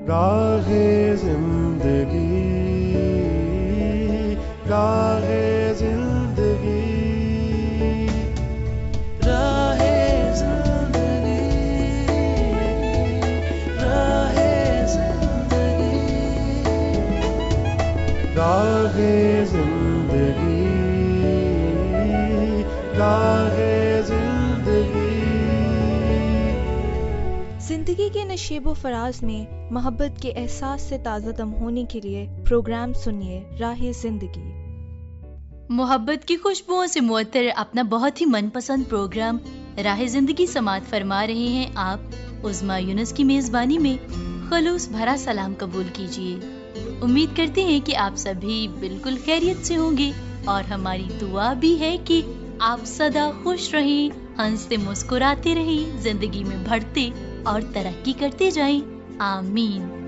راہ زندگی، راہ زندگی، راہ زندگی، راہ زندگی، راہ زندگی، راہ زندگی۔ زندگی کے نشیب و فراز میں محبت کے احساس سے تازہ دم ہونے کے لیے پروگرام سنیے راہ زندگی۔ محبت کی خوشبوؤں سے معطر اپنا بہت ہی من پسند پروگرام راہ زندگی سماعت فرما رہے ہیں آپ عظمیٰ یونس کی میزبانی میں۔ خلوص بھرا سلام قبول کیجیے۔ امید کرتے ہیں کہ آپ سبھی بالکل خیریت سے ہوں گے، اور ہماری دعا بھی ہے کہ آپ سدا خوش رہیں، ہنستے مسکراتے رہیں، زندگی میں بڑھتے اور ترقی کرتے جائیں، آمین۔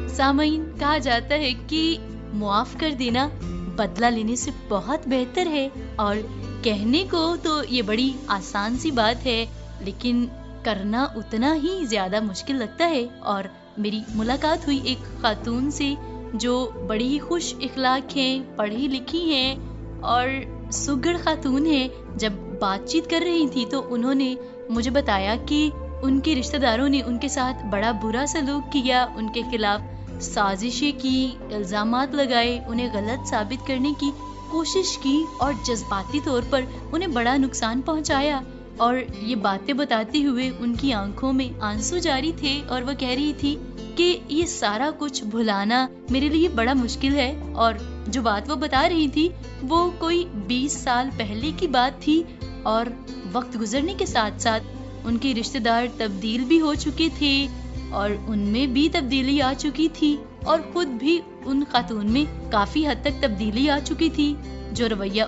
سامعین، کہا جاتا ہے کہ معاف کر دینا بدلہ لینے سے بہت بہتر ہے، اور کہنے کو تو یہ بڑی آسان سی بات ہے، لیکن کرنا اتنا ہی زیادہ مشکل لگتا ہے۔ اور میری ملاقات ہوئی ایک خاتون سے جو بڑی ہی خوش اخلاق ہیں، پڑھی لکھی ہیں اور سگڑ خاتون ہیں۔ جب بات چیت کر رہی تھی تو انہوں نے مجھے بتایا کہ ان کے رشتہ داروں نے ان کے ساتھ بڑا برا سلوک کیا، ان کے خلاف سازشیں کی، الزامات لگائے، انہیں غلط ثابت کرنے کی کوشش کی اور جذباتی طور پر انہیں بڑا نقصان پہنچایا۔ اور یہ باتیں بتاتے ہوئے ان کی آنکھوں میں آنسو جاری تھے، اور وہ کہہ رہی تھی کہ یہ سارا کچھ بھلانا میرے لیے بڑا مشکل ہے۔ اور جو بات وہ بتا رہی تھی وہ کوئی 20 سال پہلے کی بات تھی، اور وقت گزرنے کے ساتھ ساتھ ان کے رشتہ دار تبدیل بھی ہو چکے تھے، اور ان میں بھی تبدیلی آ چکی تھی، اور خود بھی ان خاتون میں کافی حد تک تبدیلی آ چکی تھی، جو رویہ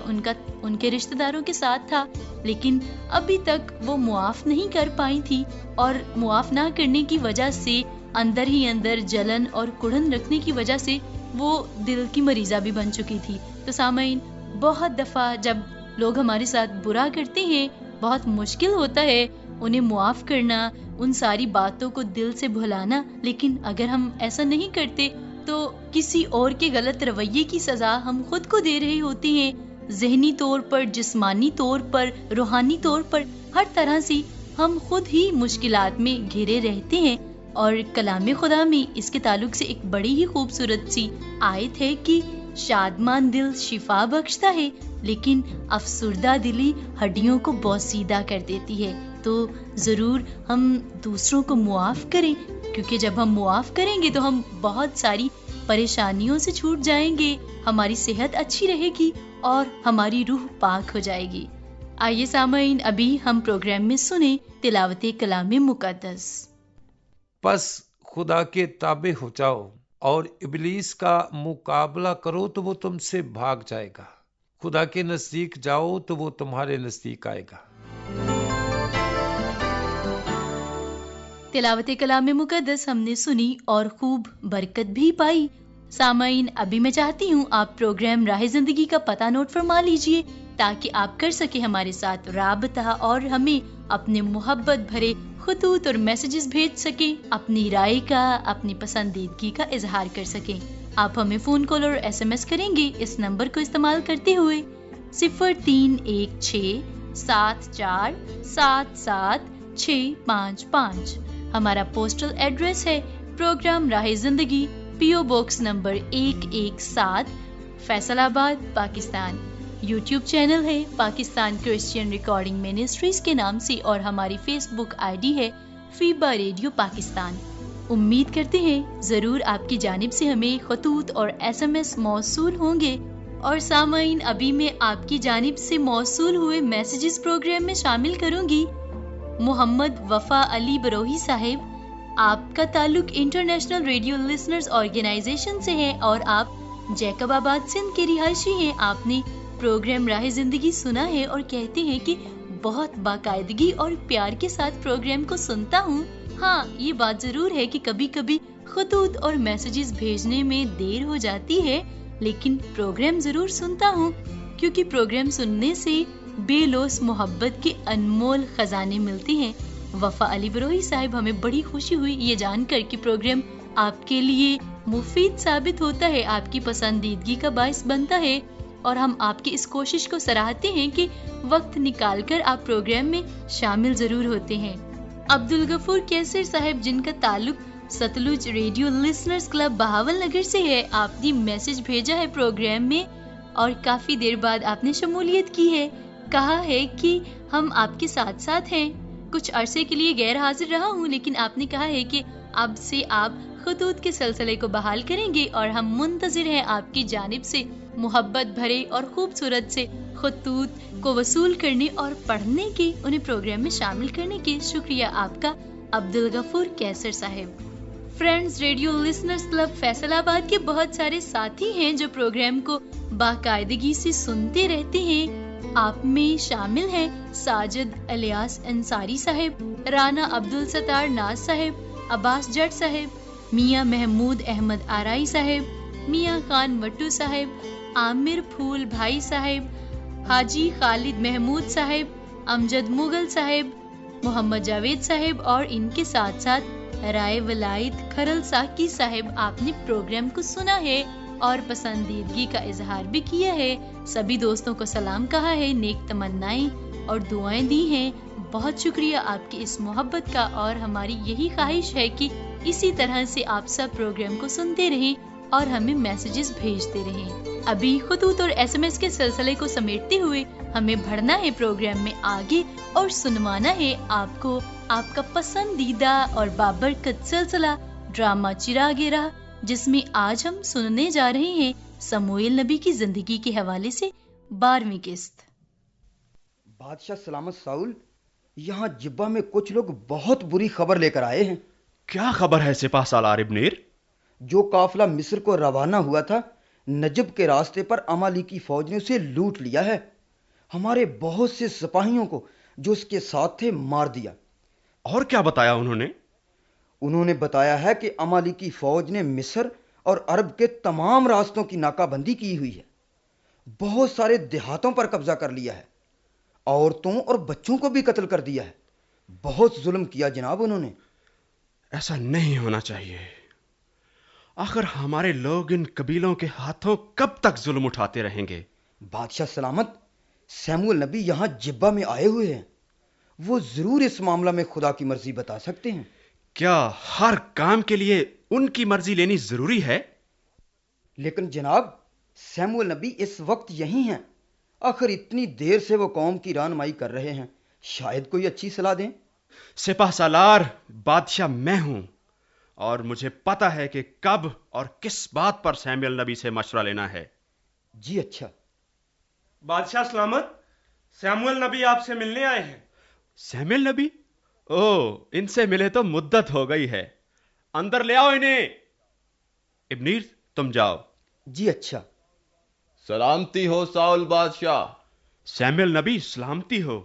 ان کے رشتہ داروں کے ساتھ تھا، لیکن ابھی تک وہ معاف نہیں کر پائی تھی، اور معاف نہ کرنے کی وجہ سے اندر ہی اندر جلن اور کڑھن رکھنے کی وجہ سے وہ دل کی مریضہ بھی بن چکی تھی۔ تو سامعین، بہت دفعہ جب لوگ ہمارے ساتھ برا کرتے ہیں، بہت مشکل ہوتا ہے انہیں معاف کرنا، ان ساری باتوں کو دل سے بھلانا، لیکن اگر ہم ایسا نہیں کرتے تو کسی اور کے غلط رویے کی سزا ہم خود کو دے رہے ہوتے ہیں۔ ذہنی طور پر، جسمانی طور پر، روحانی طور پر، ہر طرح سے ہم خود ہی مشکلات میں گھرے رہتے ہیں۔ اور کلام خدا میں اس کے تعلق سے ایک بڑی ہی خوبصورت سی آیت ہے کہ شادمان دل شفا بخشتا ہے، لیکن افسردہ دلی ہڈیوں کو بوسیدہ کر دیتی ہے۔ تو ضرور ہم دوسروں کو معاف کریں، کیونکہ جب ہم معاف کریں گے تو ہم بہت ساری پریشانیوں سے چھوٹ جائیں گے، ہماری صحت اچھی رہے گی اور ہماری روح پاک ہو جائے گی۔ آئیے سامعین، ابھی ہم پروگرام میں سنیں تلاوت کلام مقدس۔ پس خدا کے تابع ہو جاؤ اور ابلیس کا مقابلہ کرو تو وہ تم سے بھاگ جائے گا۔ خدا کے نزدیک جاؤ تو وہ تمہارے نزدیک آئے گا۔ تلاوت کلام مقدس ہم نے سنی اور خوب برکت بھی پائی۔ سامعین، ابھی میں چاہتی ہوں آپ پروگرام راہ زندگی کا پتہ نوٹ فرما لیجئے، تاکہ آپ کر سکیں ہمارے ساتھ رابطہ اور ہمیں اپنے محبت بھرے خطوط اور میسیجز بھیج سکیں، اپنی رائے کا، اپنی پسندیدگی کا اظہار کر سکیں۔ آپ ہمیں فون کال اور SMS کریں گے اس نمبر کو استعمال کرتے ہوئے 0316 74 77 655۔ ہمارا پوسٹل ایڈریس ہے پروگرام راہ زندگی، PO باکس نمبر 117، فیصل آباد، پاکستان۔ یوٹیوب چینل ہے پاکستان کرسچین ریکارڈنگ منسٹریز کے نام سے، اور ہماری فیس بک ID ہے فیبا ریڈیو پاکستان۔ امید کرتے ہیں ضرور آپ کی جانب سے ہمیں خطوط اور SMS موصول ہوں گے۔ اور سامعین، ابھی میں آپ کی جانب سے موصول ہوئے میسیجز پروگرام میں شامل کروں گی۔ محمد وفا علی بروہی صاحب، آپ کا تعلق انٹرنیشنل ریڈیو لسنرز آرگنائزیشن سے ہے، اور آپ جیکب آباد سندھ کے رہائشی ہیں۔ آپ نے پروگرام راہ زندگی سنا ہے اور کہتے ہیں کہ بہت باقاعدگی اور پیار کے ساتھ پروگرام کو سنتا ہوں۔ ہاں، یہ بات ضرور ہے کہ کبھی کبھی خطوط اور میسیجز بھیجنے میں دیر ہو جاتی ہے، لیکن پروگرام ضرور سنتا ہوں، کیونکہ پروگرام سننے سے بے لوث محبت کے انمول خزانے ملتے ہیں۔ وفا علی بروہی صاحب، ہمیں بڑی خوشی ہوئی یہ جان کر کہ پروگرام آپ کے لیے مفید ثابت ہوتا ہے، آپ کی پسندیدگی کا باعث بنتا ہے، اور ہم آپ کی اس کوشش کو سراہتے ہیں کہ وقت نکال کر آپ پروگرام میں شامل ضرور ہوتے ہیں۔ عبدالغفور کیسر صاحب، جن کا تعلق Sutlej radio listeners club Bahawal Nagar سے ہے، آپ نے میسج بھیجا ہے پروگرام میں اور کافی دیر بعد آپ نے شمولیت کی ہے۔ کہا ہے کہ ہم آپ کے ساتھ ساتھ ہیں، کچھ عرصے کے لیے غیر حاضر رہا ہوں، لیکن آپ نے کہا ہے کہ اب سے آپ خطوط کے سلسلے کو بحال کریں گے اور ہم منتظر ہیں آپ کی جانب سے محبت بھرے اور خوبصورت سے خطوط کو وصول کرنے اور پڑھنے کے، انہیں پروگرام میں شامل کرنے کے۔ شکریہ آپ کا عبدالغفور کیسر صاحب۔ Friends radio listeners club Faisal آباد کے بہت سارے ساتھی ہیں جو پروگرام کو باقاعدگی سے سنتے رہتے ہیں۔ آپ میں شامل ہیں ساجد الیاس انصاری صاحب، رانا عبدالستار ناز صاحب، عباس جٹ صاحب، میاں محمود احمد آرائی صاحب، میاں خان مٹو صاحب، عامر پھول بھائی صاحب، حاجی خالد محمود صاحب، امجد مغل صاحب، محمد جاوید صاحب، اور ان کے ساتھ ساتھ رائے ولایت کھرل ساکی صاحب۔ آپ نے پروگرام کو سنا ہے اور پسندیدگی کا اظہار بھی کیا ہے، سبھی دوستوں کو سلام کہا ہے، نیک تمنائیں اور دعائیں دی ہیں۔ بہت شکریہ آپ کی اس محبت کا، اور ہماری یہی خواہش ہے کہ اسی طرح سے آپ سب پروگرام کو سنتے رہیں اور ہمیں میسیجز بھیجتے رہیں۔ ابھی خطوط اور ایس ایم ایس کے سلسلے کو سمیٹتے ہوئے ہمیں بڑھنا ہے پروگرام میں آگے اور سنوانا ہے آپ کو آپ کا پسندیدہ اور بابرکت سلسلہ ڈرامہ چراغ راہ، جس میں آج ہم سننے جا رہے ہیں سموئیل نبی کی زندگی کے حوالے سے 12ویں قسط۔ بادشاہ سلامت ساؤل، یہاں جبہ میں کچھ لوگ بہت بری خبر لے کر آئے ہیں۔ کیا خبر ہے سپاہ سالار ابنیر؟ جو قافلہ مصر کو روانہ ہوا تھا، نجب کے راستے پر امالیکی فوج نے اسے لوٹ لیا ہے۔ ہمارے بہت سے سپاہیوں کو جو اس کے ساتھ تھے مار دیا۔ اور کیا بتایا انہوں نے؟ انہوں نے بتایا ہے کہ امالیکی فوج نے مصر اور عرب کے تمام راستوں کی ناکہ بندی کی ہوئی ہے، بہت سارے دیہاتوں پر قبضہ کر لیا ہے، عورتوں اور بچوں کو بھی قتل کر دیا ہے۔ بہت ظلم کیا جناب انہوں نے۔ ایسا نہیں ہونا چاہیے۔ آخر ہمارے لوگ ان قبیلوں کے ہاتھوں کب تک ظلم اٹھاتے رہیں گے؟ بادشاہ سلامت، سیموئیل نبی یہاں جبہ میں آئے ہوئے ہیں، وہ ضرور اس معاملہ میں خدا کی مرضی بتا سکتے ہیں۔ کیا ہر کام کے لیے ان کی مرضی لینی ضروری ہے؟ لیکن جناب، سیموئیل نبی اس وقت یہیں ہیں، آخر اتنی دیر سے وہ قوم کی رہنمائی کر رہے ہیں، شاید کوئی اچھی صلاح دیں۔ سپاہ سالار، بادشاہ میں ہوں، اور مجھے پتا ہے کہ کب اور کس بات پر سیموئیل نبی سے مشورہ لینا ہے۔ جی اچھا۔ بادشاہ سلامت، سیموئیل نبی آپ سے ملنے آئے ہیں۔ سیموئیل نبی؟ ان سے ملے تو مدت ہو گئی ہے، اندر لے آؤ انہیں۔ ابنیر تم جاؤ۔ جی اچھا۔ سلامتی ہو ساؤل بادشاہ۔ سیموئیل نبی سلامتی ہو۔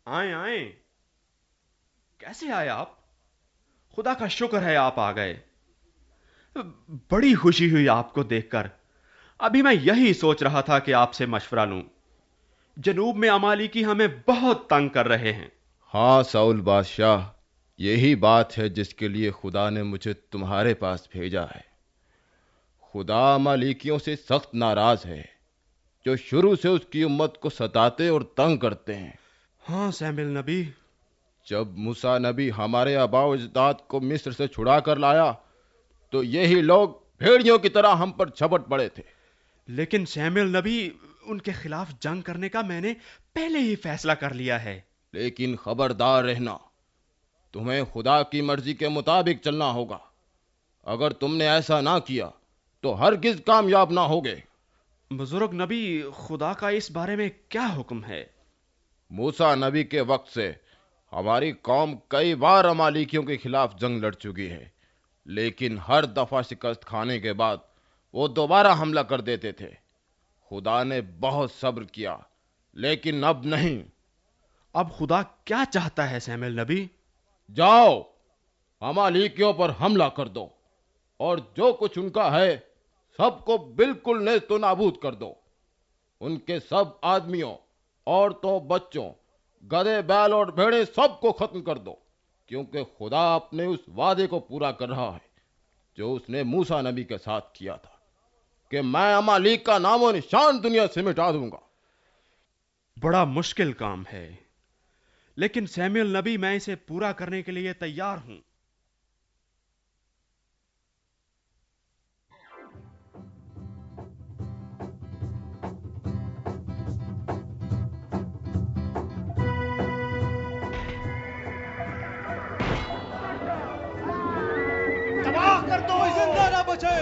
آئیں آئیں۔ کیسے آئے آپ؟ خدا کا شکر ہے آپ آ گئے، بڑی خوشی ہوئی آپ کو دیکھ کر۔ ابھی میں یہی سوچ رہا تھا کہ آپ سے مشورہ لوں، جنوب میں امالیکی ہمیں بہت تنگ کر رہے ہیں۔ ہاں ساؤل بادشاہ، یہی بات ہے جس کے لیے خدا نے مجھے تمہارے پاس بھیجا ہے۔ خدا امالیکیوں سے سخت ناراض ہے، جو شروع سے اس کی امت کو ستاتے اور تنگ کرتے ہیں۔ ہاں سیموئیل نبی۔ جب موسیٰ نبی ہمارے آباء و اجداد کو مصر سے چھڑا کر لایا تو یہی لوگ بھیڑیوں کی طرح ہم پر جھپٹ پڑے تھے۔ لیکن سیموئیل نبی، ان کے خلاف جنگ کرنے کا میں نے پہلے ہی فیصلہ کر لیا ہے۔ لیکن خبردار رہنا، تمہیں خدا کی مرضی کے مطابق چلنا ہوگا۔ اگر تم نے ایسا نہ کیا تو ہرگز کامیاب نہ ہوگے۔ بزرگ نبی، خدا کا اس بارے میں کیا حکم ہے؟ موسیٰ نبی کے وقت سے ہماری قوم کئی بار امالیکیوں کے خلاف جنگ لڑ چکی ہے، لیکن ہر دفعہ شکست کھانے کے بعد وہ دوبارہ حملہ کر دیتے تھے۔ خدا نے بہت صبر کیا، لیکن اب نہیں۔ اب خدا کیا چاہتا ہے سیموئیل نبی؟ جاؤ، امالیکیوں پر حملہ کر دو، اور جو کچھ ان کا ہے سب کو بالکل نیست و نابود کر دو۔ ان کے سب آدمیوں، عورتوں، بچوں، گدھے، بیل اور بھیڑیں سب کو ختم کر دو۔ کیونکہ خدا اپنے اس وعدے کو پورا کر رہا ہے جو اس نے موسیٰ نبی کے ساتھ کیا تھا کہ میں امالیک کا نام و نشان دنیا سے مٹا دوں گا۔ بڑا مشکل کام ہے، لیکن سیموئیل نبی میں اسے پورا کرنے کے لیے تیار ہوں۔ تباہ کر دو، زندہ نہ بچے۔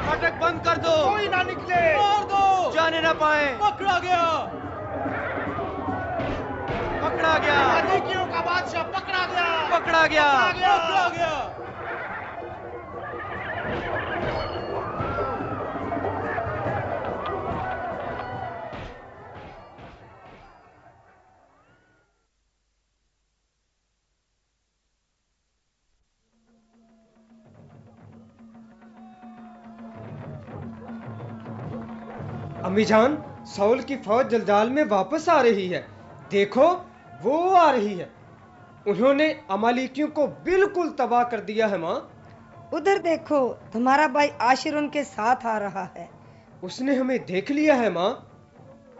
پھٹک بند کر دو، کوئی نہ نکلے، مار دو، جانے نہ پائے۔ پکڑا گیا، پکڑا گیا، امالیکیوں کا بادشاہ پکڑا گیا، پکڑا گیا، پکڑا گیا۔ امی جان، ساؤل کی فوج جلجال میں واپس آ رہی ہے، دیکھو وہ آ رہی ہے۔ انہوں نے امالیکیوں کو بالکل تباہ کر دیا ہے ماں۔ ادھر دیکھو، تمہارا بھائی آشر ان کے ساتھ آ رہا ہے۔ اس نے ہمیں دیکھ لیا ہے ماں۔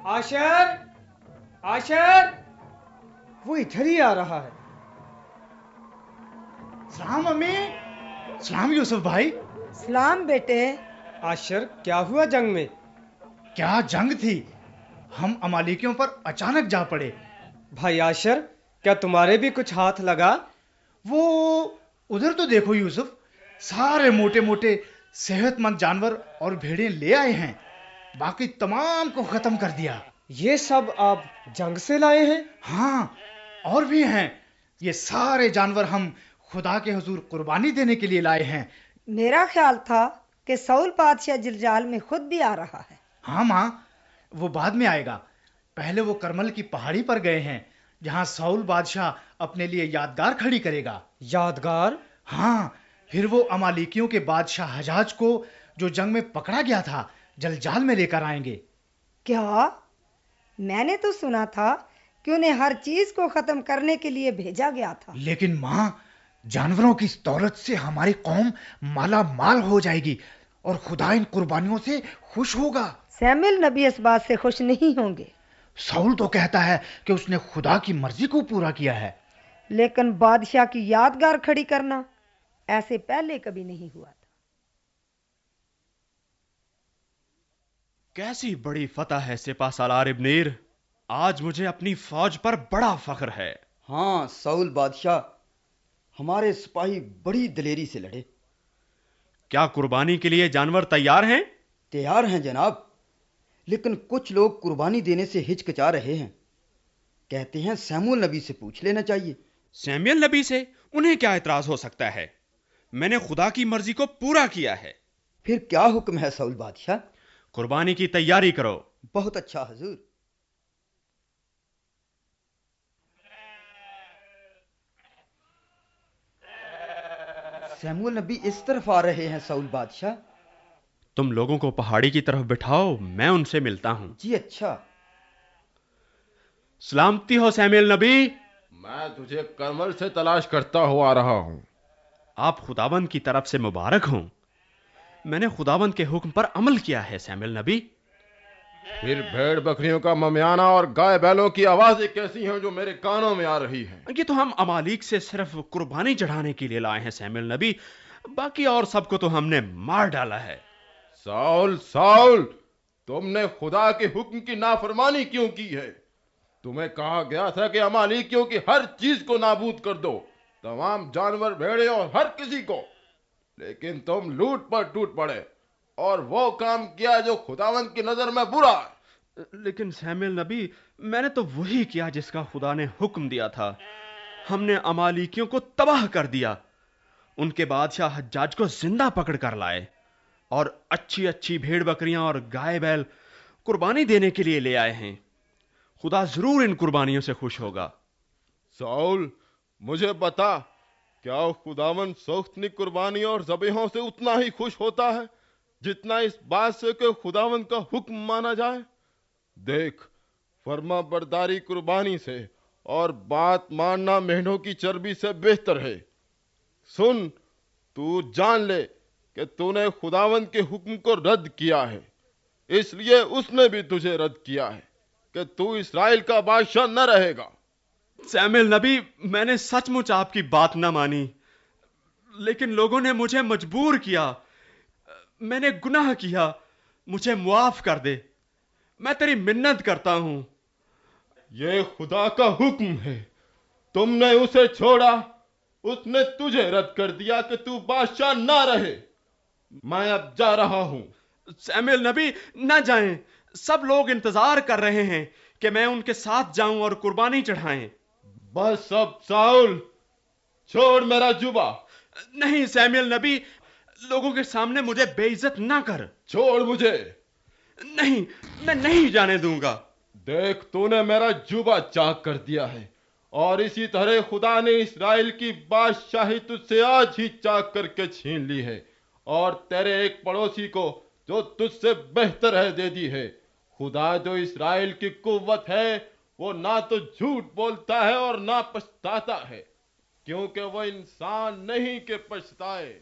آشر، آشر، وہ ادھر ہی آ رہا ہے۔ سلام امی، سلام یوسف بھائی۔ سلام بیٹے۔ آشر، کیا ہوا جنگ میں؟ کیا جنگ تھی، ہم امالیکیوں پر اچانک جا پڑے۔ بھائی آشر، کیا تمہارے بھی کچھ ہاتھ لگا؟ وہ ادھر تو دیکھو یوسف، سارے موٹے موٹے صحت مند جانور اور بھیڑیں لے آئے ہیں، باقی تمام کو ختم کر دیا۔ یہ سب آپ جنگ سے لائے ہیں؟ ہاں، اور بھی ہیں، یہ سارے جانور ہم خدا کے حضور قربانی دینے کے لیے لائے ہیں۔ میرا خیال تھا کہ ساؤل بادشاہ جلجال میں خود بھی آ رہا ہے۔ ہاں ماں، وہ بعد میں آئے گا، پہلے وہ کرمل کی پہاڑی پر گئے ہیں جہاں ساؤل بادشاہ اپنے لیے یادگار کھڑی کرے گا۔ یادگار؟ ہاں، پھر وہ امالیکیوں کے بادشاہ حجاج کو جو جنگ میں پکڑا گیا تھا جلجال میں لے کر آئیں گے۔ کیا؟ میں نے تو سنا تھا کہ انہیں ہر چیز کو ختم کرنے کے لیے بھیجا گیا تھا۔ لیکن ماں، جانوروں کی اس دولت سے ہماری قوم مالا مال ہو جائے گی اور خدا ان قربانیوں سے خوش ہوگا۔ سیموئیل نبی اس بات سے خوش نہیں ہوں گے۔ ساؤل تو کہتا ہے کہ اس نے خدا کی مرضی کو پورا کیا ہے، لیکن بادشاہ کی یادگار کھڑی کرنا ایسے پہلے کبھی نہیں ہوا تھا۔ کیسی بڑی فتح ہے سپہ سالار ابنیر، آج مجھے اپنی فوج پر بڑا فخر ہے۔ ہاں ساؤل بادشاہ، ہمارے سپاہی بڑی دلیری سے لڑے۔ کیا قربانی کے لیے جانور تیار ہیں؟ تیار ہیں جناب، لیکن کچھ لوگ قربانی دینے سے ہچکچا رہے ہیں، کہتے ہیں سیموئیل نبی سے پوچھ لینا چاہیے۔ سیموئیل نبی سے انہیں کیا اعتراض ہو سکتا ہے؟ میں نے خدا کی مرضی کو پورا کیا ہے۔ پھر کیا حکم ہے ساؤل بادشاہ؟ قربانی کی تیاری کرو۔ بہت اچھا حضور۔ سیموئیل نبی اس طرف آ رہے ہیں ساؤل بادشاہ۔ تم لوگوں کو پہاڑی کی طرف بٹھاؤ، میں ان سے ملتا ہوں۔ جی اچھا۔ سلامتی ہو سیموئیل نبی۔ میں تجھے کرمل سے تلاش کرتا ہوا آ رہا ہوں۔ آپ خداوند کی طرف سے مبارک ہوں۔ میں نے خداوند کے حکم پر عمل کیا ہے سیموئیل نبی۔ پھر بھیڑ بکریوں کا ممیانہ اور گائے بیلوں کی آوازیں کیسی ہیں جو میرے کانوں میں آ رہی ہیں؟ یہ تو ہم امالیک سے صرف قربانی چڑھانے کے لیے لائے ہیں سیموئیل نبی، باقی اور سب کو تو ہم نے مار ڈالا ہے۔ ساؤل، ساؤل، تم نے خدا کے حکم کی نافرمانی کیوں کی ہے؟ تمہیں کہا گیا تھا کہ امالیکیوں کی ہر چیز کو نابود کر دو، تمام جانور، بھیڑے اور ہر کسی کو، لیکن تم لوٹ پر ٹوٹ پڑے اور وہ کام کیا جو خداوند کی نظر میں برا ہے۔ لیکن سیموئیل نبی، میں نے تو وہی کیا جس کا خدا نے حکم دیا تھا۔ ہم نے امالیکیوں کو تباہ کر دیا، ان کے بادشاہ حجاج کو زندہ پکڑ کر لائے اور اچھی اچھی بھیڑ بکریاں اور گائے بیل قربانی دینے کے لیے لے آئے ہیں۔ خدا ضرور ان قربانیوں سے خوش ہوگا۔ ساؤل، مجھے بتا، کیا خداوند سوختنی قربانیوں اور ذبیحوں سے اتنا ہی خوش ہوتا ہے جتنا اس بات سے کہ خداوند کا حکم مانا جائے؟ دیکھ، فرما برداری قربانی سے اور بات ماننا مہنوں کی چربی سے بہتر ہے۔ سن، تو جان لے کہ تو نے خداوند کے حکم کو رد کیا ہے، اس لیے اس نے بھی تجھے رد کیا ہے کہ تو اسرائیل کا بادشاہ نہ رہے گا۔ سیموئیل نبی، میں نے سچ مچ آپ کی بات نہ مانی، لیکن لوگوں نے مجھے مجبور کیا، میں نے گناہ کیا، مجھے معاف کر دے، میں تیری منت کرتا ہوں۔ یہ خدا کا حکم ہے، تم نے اسے چھوڑا، اس نے تجھے رد کر دیا کہ تو بادشاہ نہ رہے۔ میں اب جا رہا ہوں۔ سیموئیل نبی، نہ جائیں، سب لوگ انتظار کر رہے ہیں کہ میں ان کے ساتھ جاؤں اور قربانی چڑھائیں۔ بس اب ساؤل، چھوڑ میرا جوبا۔ نہیں سیموئیل نبی، لوگوں کے سامنے مجھے بے عزت نہ کر۔ چھوڑ مجھے۔ نہیں، میں نہیں جانے دوں گا۔ دیکھ، تو نے میرا جوبا چاک کر دیا ہے، اور اسی طرح خدا نے اسرائیل کی بادشاہی تجھ سے آج ہی چاک کر کے چھین لی ہے، اور تیرے ایک پڑوسی کو جو تجھ سے بہتر ہے دے دی ہے۔ خدا جو اسرائیل کی قوت ہے، وہ نہ تو جھوٹ بولتا ہے اور نہ پچھتاتا ہے، کیونکہ وہ انسان نہیں کہ پچھتائے۔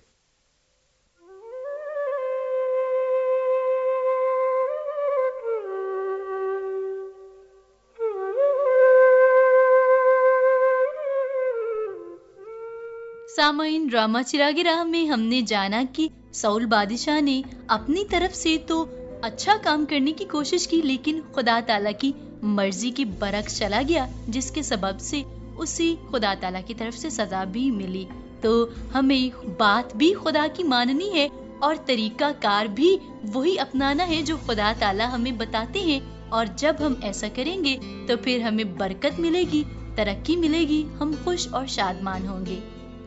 سامعین، ڈرامہ چراغ راہ میں ہم نے جانا کہ ساؤل بادشاہ نے اپنی طرف سے تو اچھا کام کرنے کی کوشش کی، لیکن خدا تعالیٰ کی مرضی کے برعکس چلا گیا، جس کے سبب سے اسی خدا تعالیٰ کی طرف سے سزا بھی ملی۔ تو ہمیں بات بھی خدا کی ماننی ہے اور طریقہ کار بھی وہی اپنانا ہے جو خدا تعالیٰ ہمیں بتاتے ہیں، اور جب ہم ایسا کریں گے تو پھر ہمیں برکت ملے گی، ترقی ملے گی، ہم خوش اور شادمان ہوں گے۔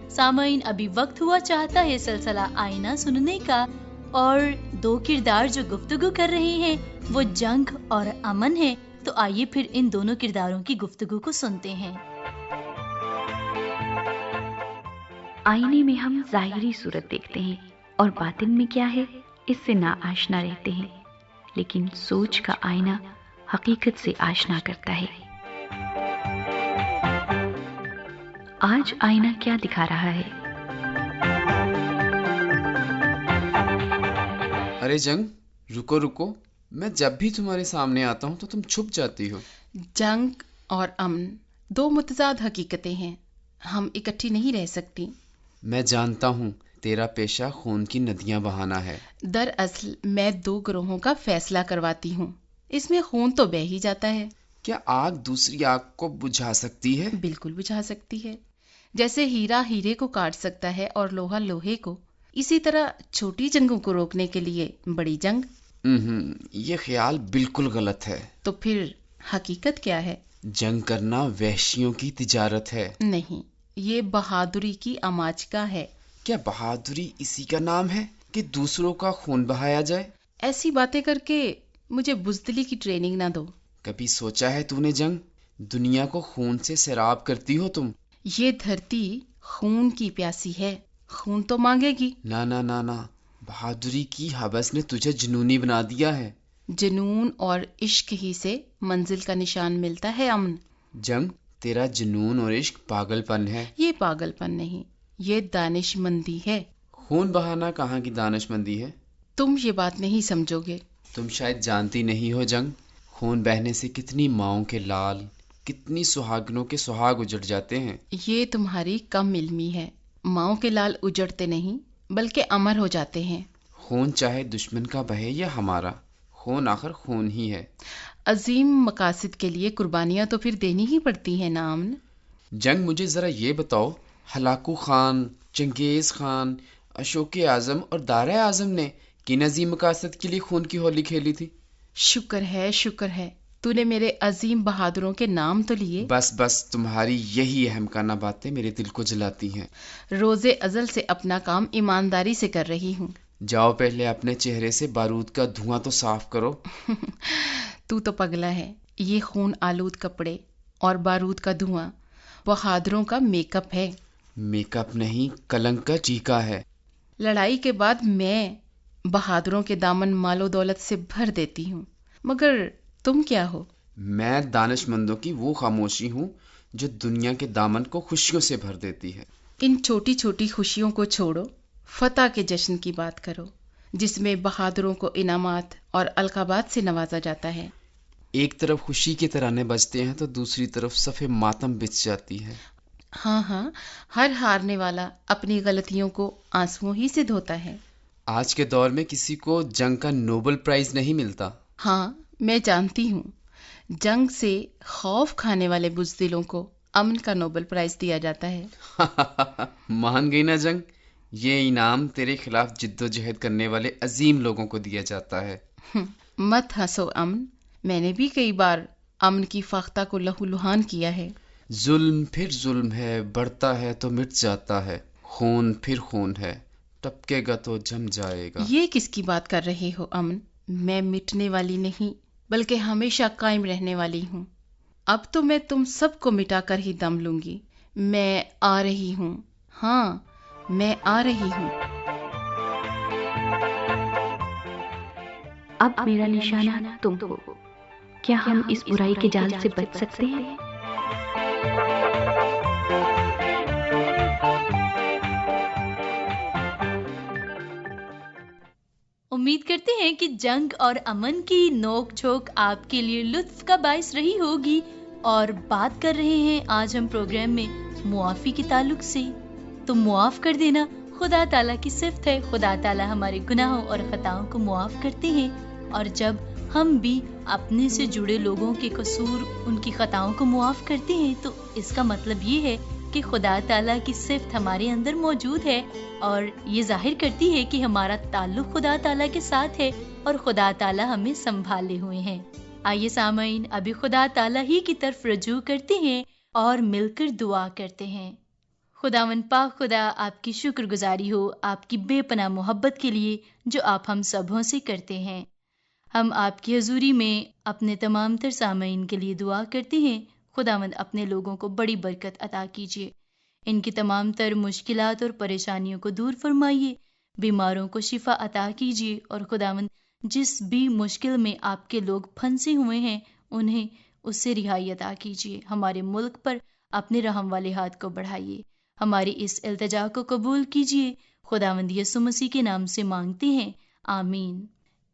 سامعین، ابھی وقت ہوا چاہتا ہے سلسلہ آئینہ سننے کا، اور دو کردار جو گفتگو کر رہے ہیں وہ جنگ اور امن ہے۔ تو آئیے پھر ان دونوں کرداروں کی گفتگو کو سنتے ہیں۔ آئینے میں ہم ظاہری صورت دیکھتے ہیں اور باطن میں کیا ہے اس سے نا آشنا رہتے ہیں، لیکن سوچ کا آئینہ حقیقت سے آشنا کرتا ہے۔ آج آئینہ کیا دکھا رہا ہے؟ ارے جنگ، رکو رکو، میں جب بھی تمہارے سامنے آتا ہوں تو تم چھپ جاتی ہو۔ جنگ اور امن دو متضاد حقیقتیں ہیں، ہم اکٹھی نہیں رہ سکتی۔ میں جانتا ہوں تیرا پیشہ خون کی ندیاں بہانا ہے۔ دراصل میں دو گروہوں کا فیصلہ کرواتی ہوں، اس میں خون تو بہہ ہی جاتا ہے۔ کیا آگ دوسری آگ کو بجھا سکتی ہے؟ بالکل بجھا سکتی ہے، جیسے ہیرا ہیرے کو کاٹ سکتا ہے اور لوہا لوہے کو، اسی طرح چھوٹی جنگوں کو روکنے کے لیے بڑی جنگ۔ یہ خیال بالکل غلط ہے۔ تو پھر حقیقت کیا ہے؟ جنگ کرنا وحشیوں کی تجارت ہے۔ نہیں، یہ بہادری کی آماجگاہ ہے۔ کیا بہادری اسی کا نام ہے کہ دوسروں کا خون بہایا جائے؟ ایسی باتیں کر کے مجھے بزدلی کی ٹریننگ نہ دو۔ کبھی سوچا ہے تو نے جنگ؟ دنیا کو خون سے سیراب کرتی ہو تم۔ یہ دھرتی خون کی پیاسی ہے، خون تو مانگے گی۔ نا نا نا نا، بہادری کی حوث نے تجھے جنونی بنا دیا ہے۔ جنون اور عشق ہی سے منزل کا نشان ملتا ہے امن۔ جنگ، تیرا جنون اور عشق پاگل پن ہے۔ یہ پاگل پن نہیں، یہ دانش مندی ہے۔ خون بہانا کہاں کی دانش مندی ہے؟ تم یہ بات نہیں سمجھو گے۔ تم شاید جانتی نہیں ہو جنگ، خون بہنے سے کتنی ماؤں کے لال، کتنی سہاگنوں کے سہاگ اجڑ جاتے ہیں۔ یہ تمہاری کم علمی ہے، ماؤں کے لال اجڑتے نہیں بلکہ امر ہو جاتے ہیں۔ خون چاہے دشمن کا بہے یا ہمارا، خون آخر خون ہی ہے۔ عظیم مقاصد کے لیے قربانیاں تو پھر دینی ہی پڑتی ہیں نا امن۔ جنگ، مجھے ذرا یہ بتاؤ، ہلاکو خان، چنگیز خان، اشوک اعظم اور دارا اعظم نے کن عظیم مقاصد کے لیے خون کی ہولی کھیلی تھی؟ شکر ہے تو نے میرے عظیم بہادروں کے نام تو لیے۔ بس تمہاری یہی اہم کانہ باتیں میرے دل کو جلاتی ہیں۔ روز ازل سے اپنا کام ایمانداری سے کر رہی ہوں۔ جاؤ پہلے اپنے چہرے سے بارود کا دھواں تو صاف کرو۔ تو پگلا ہے، یہ خون آلود کپڑے اور بارود کا دھواں بہادروں کا میک اپ ہے۔ میک اپ نہیں، کلنک کا ٹیکا ہے۔ لڑائی کے بعد میں بہادروں کے دامن مال و دولت سے بھر دیتی ہوں، مگر تم کیا ہو؟ میں دانش مندوں کی وہ خاموشی ہوں جو دنیا کے دامن کو خوشیوں سے بھر دیتی ہے۔ ان چھوٹی چھوٹی خوشیوں کو چھوڑو، فتح کے جشن کی بات کرو، جس میں بہادروں کو انعامات اور القابات سے نوازا جاتا ہے۔ ایک طرف خوشی کے ترانے بجتے ہیں تو دوسری طرف صف ماتم بچ جاتی ہے۔ ہاں ہاں، ہر ہارنے والا اپنی غلطیوں کو آنسوؤں ہی سے دھوتا ہے۔ آج کے دور میں کسی کو جنگ کا نوبل پرائز نہیں ملتا۔ ہاں میں جانتی ہوں، جنگ سے خوف کھانے والے بزدلوں کو امن کا نوبل پرائز دیا جاتا ہے۔ مان گئی نا جنگ، یہ انعام تیرے خلاف جد و جہد کرنے والے عظیم لوگوں کو دیا جاتا ہے۔ مت ہنسو امن، میں نے بھی کئی بار امن کی فاختہ کو لہو لہان کیا ہے۔ ظلم پھر ظلم ہے، بڑھتا ہے تو مٹ جاتا ہے، خون پھر خون ہے، ٹپکے گا تو جم جائے گا۔ یہ کس کی بات کر رہے ہو امن؟ میں مٹنے والی نہیں بلکہ ہمیشہ قائم رہنے والی ہوں۔ اب تو میں تم سب کو مٹا کر ہی دم لوں گی۔ میں آ رہی ہوں، ہاں میں آ رہی ہوں۔ اب میرا نشانہ تم ہو، کیا ہم اس برائی کے جال سے بچ سکتے ہیں؟ امید کرتے ہیں کہ جنگ اور امن کی نوک جھوک آپ کے لیے لطف کا باعث رہی ہوگی، اور بات کر رہے ہیں آج ہم پروگرام میں معافی کے تعلق سے۔ تو معاف کر دینا خدا تعالیٰ کی صفت ہے۔ خدا تعالیٰ ہمارے گناہوں اور خطاؤں کو معاف کرتے ہیں، اور جب ہم بھی اپنے سے جڑے لوگوں کے قصور، ان کی خطاؤں کو معاف کرتے ہیں، تو اس کا مطلب یہ ہے کہ خدا تعالیٰ کی صفت ہمارے اندر موجود ہے، اور یہ ظاہر کرتی ہے کہ ہمارا تعلق خدا تعالیٰ کے ساتھ ہے اور خدا تعالیٰ ہمیں سنبھالے ہوئے ہیں۔ آئیے سامعین، ابھی خدا تعالیٰ ہی کی طرف رجوع کرتے ہیں اور مل کر دعا کرتے ہیں۔ خداوند پاک خدا، آپ کی شکر گزاری ہو آپ کی بے پناہ محبت کے لیے جو آپ ہم سبوں سے کرتے ہیں۔ ہم آپ کی حضوری میں اپنے تمام تر سامعین کے لیے دعا کرتے ہیں۔ خداوند اپنے لوگوں کو بڑی برکت عطا کیجیے، ان کی تمام تر مشکلات اور پریشانیوں کو دور فرمائیے، بیماروں کو شفا عطا کیجیے، اور خداوند جس بھی مشکل میں آپ کے لوگ پھنسے ہوئے ہیں انہیں اس سے رہائی عطا کیجیے۔ ہمارے ملک پر اپنے رحم والے ہاتھ کو بڑھائیے، ہماری اس التجا کو قبول کیجیے۔ خداوند یسوع مسیح کے نام سے مانگتے ہیں، آمین۔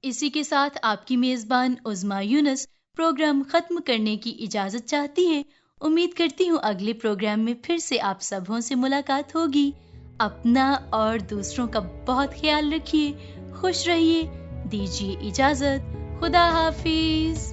اسی کے ساتھ آپ کی میزبان عظمیٰ یونس پروگرام ختم کرنے کی اجازت چاہتی ہے۔ امید کرتی ہوں اگلے پروگرام میں پھر سے آپ سبوں سے ملاقات ہوگی۔ اپنا اور دوسروں کا بہت خیال رکھیے، خوش رہیے، دیجیے اجازت، خدا حافظ۔